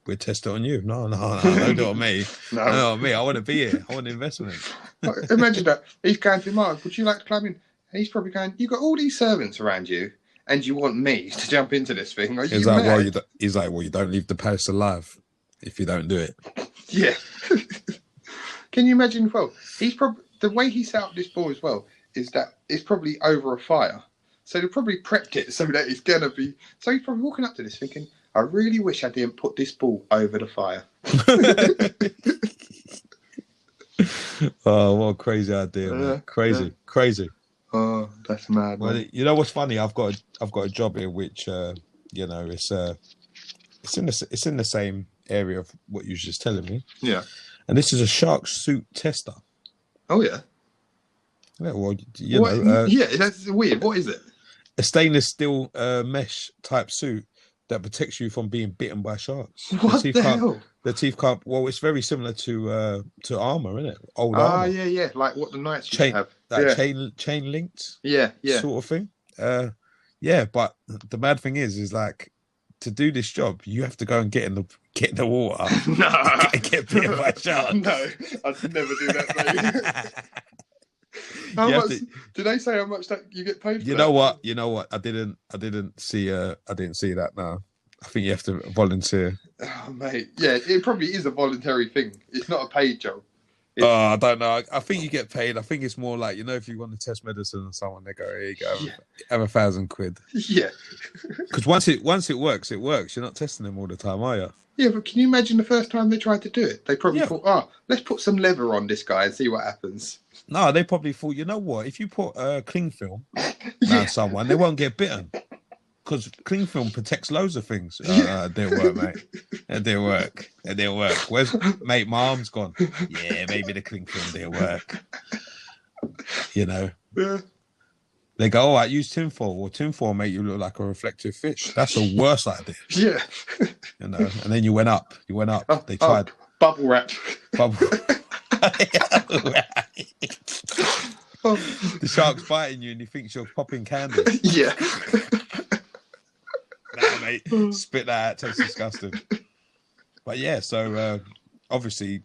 We'll test it on you. No, don't do it on me. No, me. I want to be here. I want investment. Imagine that. He's going to Mark. Would you like to climb in? And he's probably going, you've got all these servants around you and you want me to jump into this thing? Are you mad? He's like, you don't leave the palace alive if you don't do it. Yeah. Can you imagine? Well, he's probably, the way he set up this ball as well is that it's probably over a fire. So they probably prepped it so that it's going to be... So he's probably walking up to this thinking, I really wish I didn't put this ball over the fire. Oh, what a crazy idea, man. Crazy. Oh, that's mad. Well, you know what's funny? I've got a job here which it's in the same area of what you were just telling me. Yeah. And this is a shark suit tester. Oh yeah. Yeah, well, you know, Yeah, that's weird. What is it? a stainless steel mesh type suit that protects you from being bitten by sharks. What the hell? The teeth can't. Well, it's very similar to armor, isn't it? Old Ah, armor, yeah, like what the knights used to chain have. that Yeah, chain linked yeah. sort of thing. Yeah, but the mad thing is like to do this job, you have to go and get in the water, No, get bitten by sharks. no, I'd never do that, mate. How much? Did they say how much that you get paid for? You know what? I didn't see that. No, I think you have to volunteer. Oh, mate, yeah, it probably is a voluntary thing. It's not a paid job. I don't know. I think you get paid. I think it's more like, you know, if you want to test medicine or someone, they go, here you go, have £1,000. Yeah. Because once it works, it works. You're not testing them all the time, are you? Yeah, but can you imagine the first time they tried to do it? They probably thought, oh, let's put some leather on this guy and see what happens. No, they probably thought, you know what? If you put cling film around someone, they won't get bitten. Because cling film protects loads of things. It didn't work, mate. It didn't work. Where's mate? My arm's gone. Yeah, maybe the cling film didn't work. You know. Yeah. They go, all right, use tinfoil. Well, tinfoil make you look like a reflective fish. That's the worst idea. Yeah. You know. And then you went up. Oh, they tried bubble wrap. The shark's biting you, and he thinks you're popping candles. Yeah. Nah, mate, spit that out. Tastes disgusting. But yeah, so obviously,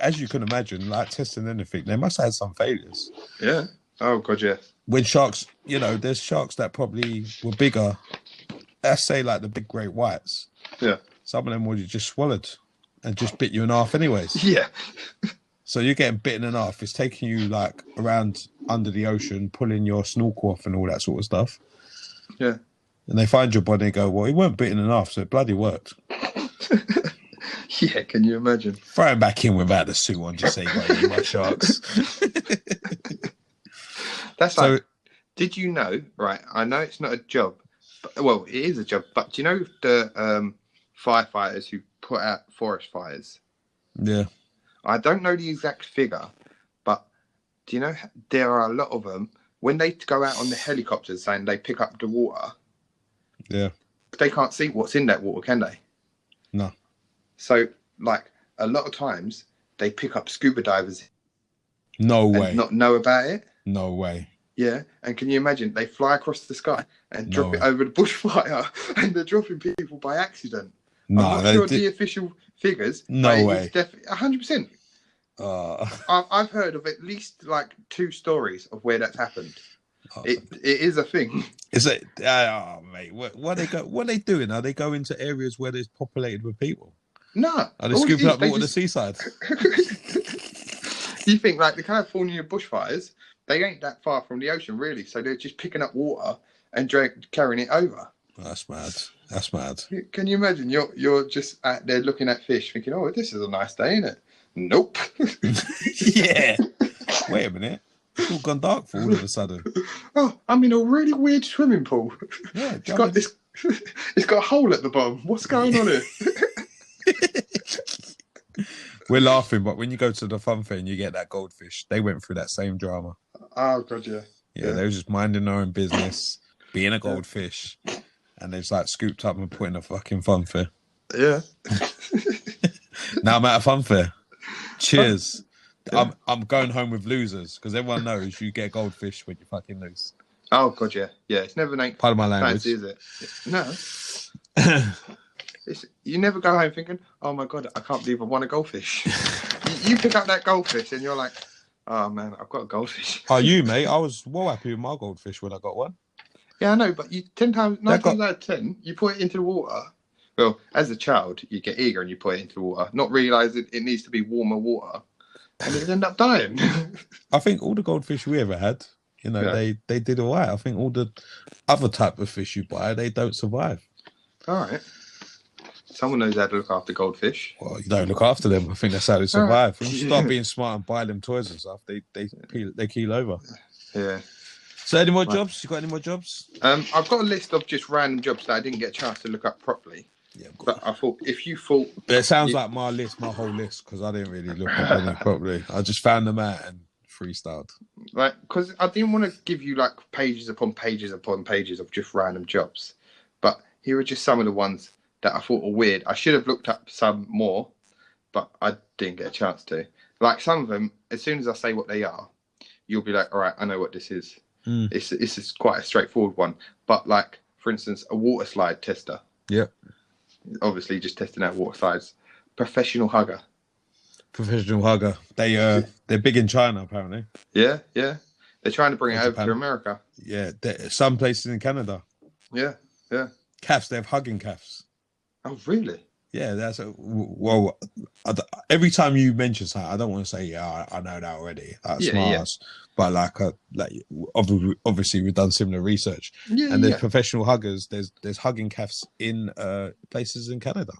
as you can imagine, like testing anything, they must have had some failures. Yeah. Oh god, yeah. When sharks, you know, there's sharks that probably were bigger. Let's say like the big great whites. Yeah. Some of them would have just swallowed and just bit you in half, anyways. Yeah. So you're getting bitten in half. It's taking you like around under the ocean, pulling your snorkel off and all that sort of stuff. Yeah. And they find your body and go, well, he weren't bitten in half, so it bloody worked. Yeah, can you imagine? Throw him back in without the suit on, just say, you my sharks. That's so, like, did you know, right, I know it's not a job, but, well, it is a job, but do you know the firefighters who put out forest fires? Yeah. I don't know the exact figure, but do you know there are a lot of them, when they go out on the helicopters saying they pick up the water, yeah, they can't see what's in that water, can they? No. So, like, a lot of times, they pick up scuba divers. No way. Not know about it. No way. Yeah, and can you imagine? They fly across the sky and drop it over the bushfire, and they're dropping people by accident. No, I'm not sure the official figures. No way. It's definitely 100%. I've heard of at least like 2 stories of where that's happened. It is a thing. Is it? Oh, mate, what are they doing? Are they going to areas where there's populated with people? No. Are they scooping up water on the seaside? You think like the California bushfires? They ain't that far from the ocean, really. So they're just picking up water and carrying it over. That's mad. That's mad. Can you imagine? You're just out there looking at fish, thinking, "Oh, this is a nice day, isn't it?" Nope. Yeah. Wait a minute. It's all gone dark for all of a sudden. Oh, I'm in a really weird swimming pool. Yeah, it's got this. It's got a hole at the bottom. What's going on here? We're laughing, but when you go to the fun fair and you get that goldfish, they went through that same drama. Oh god, yeah. Yeah, they were just minding their own business, being a goldfish, and they just like scooped up and put in a fucking fun fair. Yeah. Now I'm at a fun fair. Cheers. Yeah. I'm going home with losers because everyone knows you get goldfish when you fucking lose. Oh god, yeah, yeah. It's never part of my language, fancy, is it? No. You never go home thinking, "Oh my god, I can't believe I won a goldfish." you pick up that goldfish and you're like, "Oh man, I've got a goldfish." Oh, you mate, I was well happy with my goldfish when I got one. Yeah, I know, but 9 times out of 10, you put it into the water. Well, as a child, you get eager and you put it into the water, not realising it needs to be warmer water, and it end up dying. I think all the goldfish we ever had, you know, they did all right. I think all the other type of fish you buy, they don't survive. All right. Someone knows how to look after goldfish. Well, you don't look after them. I think that's how they survive. When you start being smart and buy them toys and stuff, they keel over. Yeah. So any more jobs? You got any more jobs? I've got a list of just random jobs that I didn't get a chance to look up properly. Yeah, but I thought if you thought... It sounds like my whole list, because I didn't really look up any properly. I just found them out and freestyled. Like, because I didn't want to give you like pages upon pages upon pages of just random jobs, but here are just some of the ones that I thought were weird. I should have looked up some more, but I didn't get a chance to. Like some of them, as soon as I say what they are, you'll be like, all right, I know what this is. It's quite a straightforward one. But like, for instance, a water slide tester. Yeah. Obviously, just testing out water slides. Professional hugger. Professional hugger. They're big in China, apparently. Yeah. They're trying to bring it over Japan. to America. Yeah, some places in Canada. Yeah. Calves, they have hugging calves. Oh, really? Yeah, well. Every time you mention something, I don't want to say, yeah, I know that already. That's smart. But obviously we've done similar research. Yeah, and there's professional huggers. There's hugging calves in places in Canada.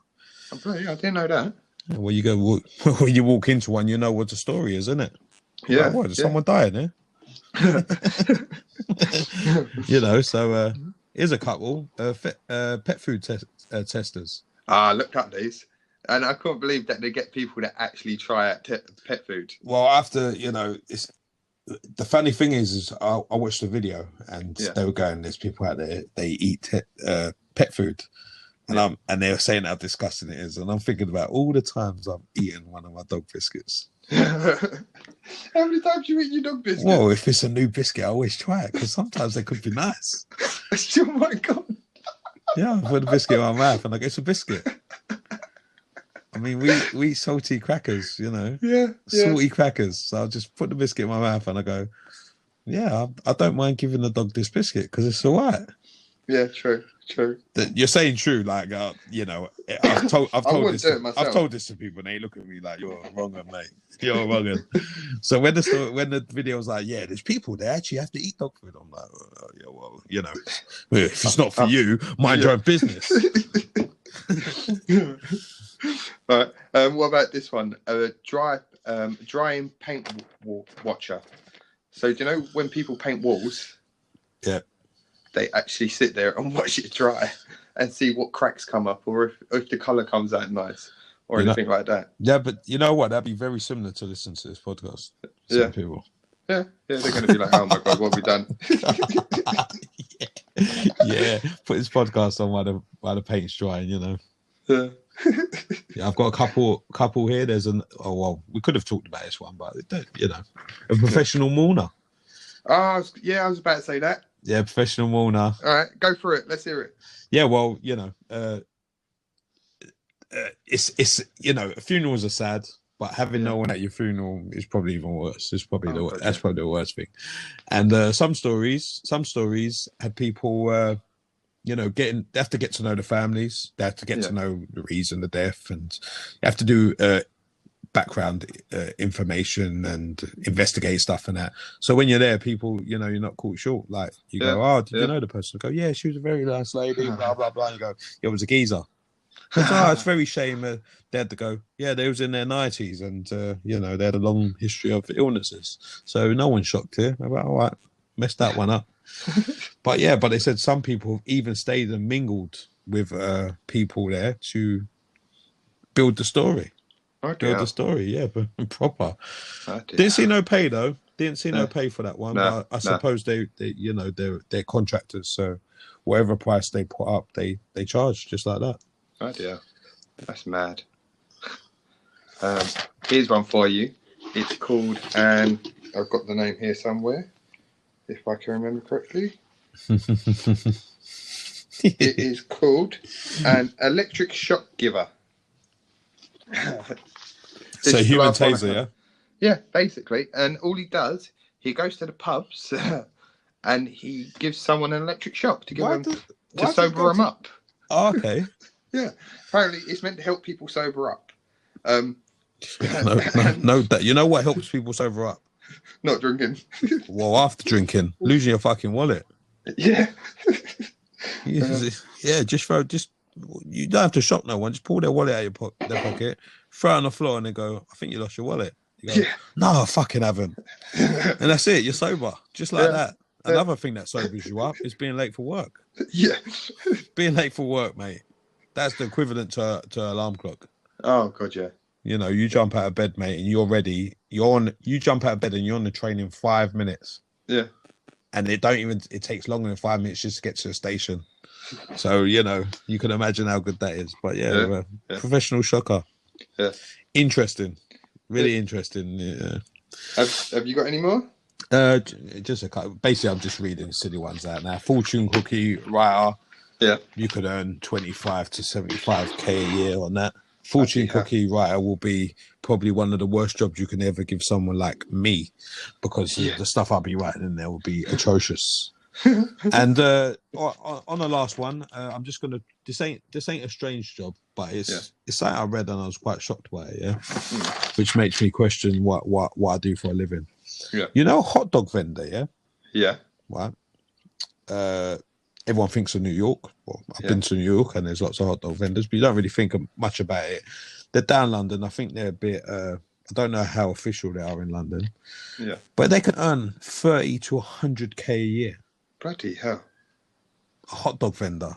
I didn't know that. Well, when you walk into one, you know what the story is, isn't it? Yeah. Like, what, there's someone dying here? So here's a couple pet food testers. I looked up these, and I couldn't believe that they get people that actually try out pet food. Well, after it's the funny thing is I watched the video, and they were going, "There's people out there they eat pet food," and they were saying how disgusting it is, and I'm thinking about all the times I've eaten one of my dog biscuits. How many times you eat your dog biscuit? Well, if it's a new biscuit, I always try it because sometimes they could be nice. Oh my god! Yeah, I put the biscuit in my mouth and I go, it's a biscuit. I mean, we eat salty crackers, salty crackers. So I'll just put the biscuit in my mouth and I go, yeah, I don't mind giving the dog this biscuit because it's all right. Yeah, true. You're saying true, like I've told this to people, and they look at me like you're a wrong one, mate. You're a wrong one. So when the video was like, yeah, there's people they actually have to eat dog food, I'm like, yeah, well, if it's not for you, mind your own business. Right. What about this one? Drying paint watcher. So do you know when people paint walls? Yeah. They actually sit there and watch it dry and see what cracks come up or if the colour comes out nice or anything like that. Yeah, but you know what? That'd be very similar to listen to this podcast. Some people. Yeah, they're going to be like, oh my God, what have we done? Yeah, put this podcast on while the paint's drying, Yeah. Yeah, I've got a couple here. There's we could have talked about this one, but a professional mourner. I was about to say that. Yeah, professional mourner. All right, go for it. Let's hear it. Yeah, well, it's funerals are sad, but having no one at your funeral is probably even worse. It's probably that's probably the worst thing. And some stories had people, they have to get to know the families. They have to get to know the reason of death, and you have to do background information and investigate stuff and that. So when you're there, people, you're not caught short. Like you go, oh, did you know the person? I go, yeah, she was a very nice lady. Blah blah blah. And you go, it was a geezer. It's very shame. They had to go. Yeah, they was in their 90s, and they had a long history of illnesses. So no one's shocked here. I'm like, all right, messed that one up. But they said some people have even stayed and mingled with people there to build the story. Build the story, but proper. Didn't see no pay though. Didn't see no pay for that one. But I suppose they're contractors, so whatever price they put up, they charge just like that. Oh dear, that's mad. Here's one for you. It's called, and I've got the name here somewhere, if I can remember correctly. It is called an electric shock giver. So human taser, yeah? Yeah, basically. And all he does, he goes to the pubs and he gives someone an electric shock to sober them up. Oh, okay. Yeah. Apparently it's meant to help people sober up. No, you know what helps people sober up? Not drinking. Well, after drinking, losing your fucking wallet. Yeah. You don't have to shock no one. Just pull their wallet out of their pocket, throw it on the floor, and they go, I think you lost your wallet. You go, no, I fucking haven't. And that's it. You're sober. Just like that. Another thing that sobers you up is being late for work. Yeah. Being late for work, mate. That's the equivalent to an alarm clock. Oh, God, yeah. You know, you jump out of bed, mate, and you're ready. You jump out of bed and you're on the train in 5 minutes. Yeah. And it takes longer than 5 minutes just to get to the station. So, you know, you can imagine how good that is. But yeah. Professional shocker. Yeah. Interesting. Really interesting. Yeah. Have you got any more? Just a couple. Basically, I'm just reading silly ones out now. Fortune cookie writer. Yeah. You could earn 25 to 75k a year on that. Fortune cookie writer will be probably one of the worst jobs you can ever give someone like me, because the stuff I'll be writing in there will be atrocious. And on the last one, I'm just gonna. This ain't a strange job, but it's something I read and I was quite shocked by it. Yeah, which makes me question what I do for a living. Yeah, you know, hot dog vendor. Yeah, yeah, right. Everyone thinks of New York. Well, I've been to New York and there's lots of hot dog vendors, but you don't really think much about it. They're down London. I think they're a bit. I don't know how official they are in London. Yeah, but they can earn 30 to 100k a year. Bloody hell. A hot dog vendor.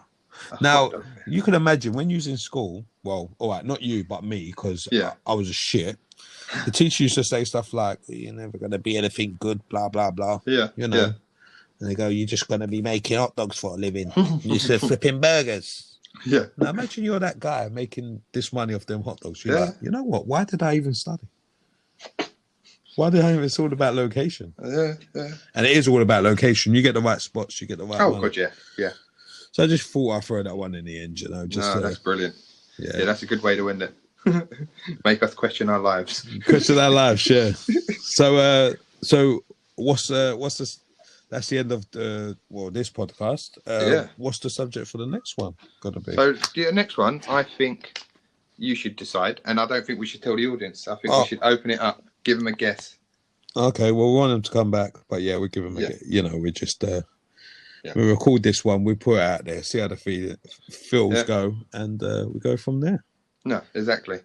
Now, you can imagine when you was in school, well, all right, not you, but me, because I was a shit. The teacher used to say stuff like, you're never going to be anything good, blah, blah, blah. Yeah. You know. Yeah. And they go, you're just going to be making hot dogs for a living. You said flipping burgers. Yeah. Now, imagine you're that guy making this money off them hot dogs. You're like, you know what? Why did I even study? Why do I think it's all about location? Yeah, yeah. And it is all about location. You get the right spots, you get the right money. God, yeah. So I just thought I'd throw that one in the end, you know. That's brilliant. Yeah, that's a good way to end it. Make us question our lives. Question our lives, yeah. So what's the... That's the end of this podcast. What's the subject for the next one going to be? So the next one, I think you should decide, and I don't think we should tell the audience. I think we should open it up, give them a guess. Okay, well, we want them to come back, but we give them a guess. You know, we just we record this one, we put it out there, see how the feels go, and we go from there. No, exactly.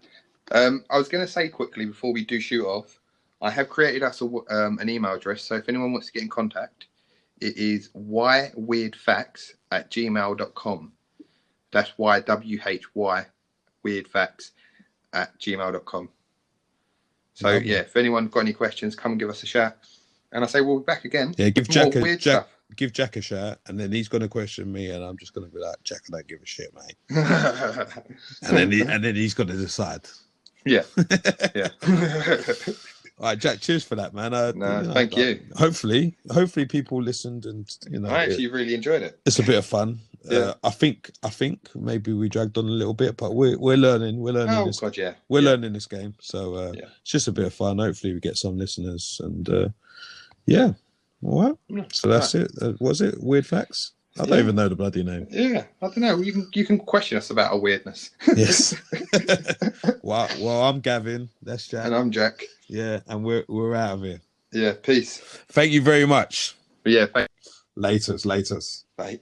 I was going to say quickly before we do shoot off, I have created us an email address, so if anyone wants to get in contact, it is whyweirdfacts@gmail.com. That's WHY weirdfacts@gmail.com. So if anyone got any questions, come and give us a shout. And I say we'll be back again. Yeah, give Jack a shout, and then he's going to question me, and I'm just going to be like, Jack, I don't give a shit, mate. and then he's going to decide. Yeah. All right, Jack. Cheers for that, man. Thank you. Hopefully, people listened, and I actually really enjoyed it. It's a bit of fun. I think maybe we dragged on a little bit, but we're learning. We're learning. Oh God, we're learning this game, so it's just a bit of fun. Hopefully, we get some listeners, and all right. So that's it. Was it Weird Facts? I don't even know the bloody name. Yeah, I don't know. You can question us about our weirdness. Yes. Well, I'm Gavin. That's Jack. And I'm Jack. Yeah, and we're out of here. Yeah, peace. Thank you very much. Yeah, Laters. Bye.